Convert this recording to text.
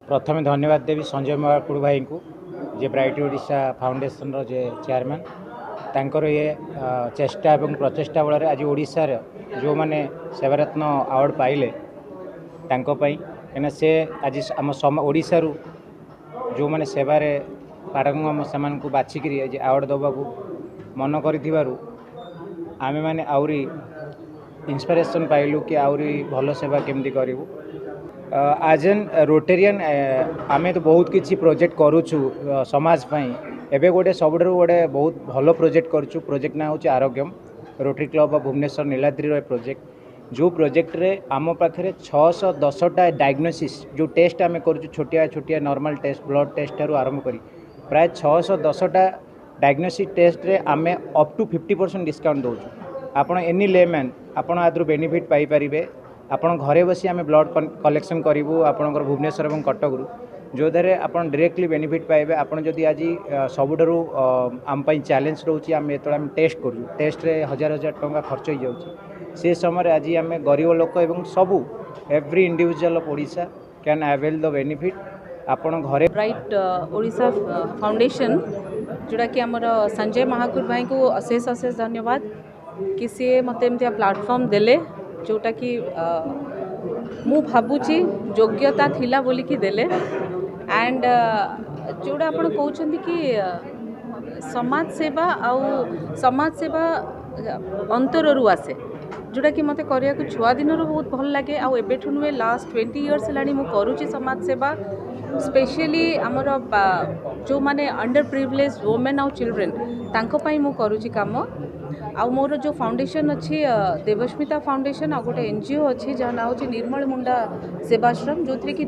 प्रथम धन्यवाद देवी संजय महाकुड़ भाई को जे ब्राइट ओडिशा फाउंडेशन जे चेयरमैन तांकर ये चेष्टा एवं प्रचेष्टा बल आज ओडिशार जो मैंने सेवारत्न अवार्ड पाइले कहीं से आज आम ओडिशा जो मैंने सेवारे पारंगम से बाछिकी आज अवार्ड दबा मन कर आमे माने आउरी इंस्पिरेशन पाइलु कि आउरी भल सेवा केमती करूँ आज एन रोटेरियन आमे तो बहुत किसी प्रोजेक्ट करुचु समाज पई एबे गोटे सबुठारु गोटे बहुत भल प्रोजेक्ट करुचु प्रोजेक्ट ना होची Arogyam Rotary Club of Bhubaneswar Niladri project जो प्रोजेक्ट रे आम पाखे 610टा डायग्नोसिस जो टेस्ट आम करुचु छोटिया छोटिया नॉर्मल टेस्ट ब्लड टेस्ट ठारू आरंभ करी प्राय 610टा डायग्नोसिस टेस्ट रे आमे अप टू 50% डिस्काउंट दौचु आपण एनी लेमैन आपण आदर बेनिफिट पाई परिबे आपण घरे बसी आम ब्लड कलेक्शन करूँ आपणकर भुवनेश्वर और कटकू जो द्वारा आप डायरेक्टली बेनिफिट पाइबे आपड़ जदि आज सबुठारु आम चैलेंज रोचे आम जो टेस्ट करूँ टेस्ट रे हजार हजार टंका खर्च हो जाऊँगी से समय आज आम गरीब लोक और सबू every individual of Odisha can avail the benefit आपण घरे ब्राइट ओडिशा फाउंडेशन जोड़ा कि आमर संजय महाकुड़ भाई को अशेष अशेष धन्यवाद कि सी मत एमती प्लाटफर्म देले जोटा कि मु भावुची योग्यता थिला बोली कि देले एंड जोड़ा आपण कहउछंती कि समाज सेवा अंतररू आसे जोटा कि मते करिया को छुआ दिन बहुत भल लगे आ एबेठु नुए लास्ट 20 इयर्स हेलानी मु करूची समाज सेवा स्पेशली आमर जो माने अंडर प्रिविलेज वुमेन और चिल्ड्रेन तांको पई मु करूची काम आ मोर जो फाउंडेशन अच्छी देवस्मिता फाउंडेशन आ गोटे एनजीओ अच्छी जहाँ ना निर्मल मुंडा सेवाश्रम जो थी कि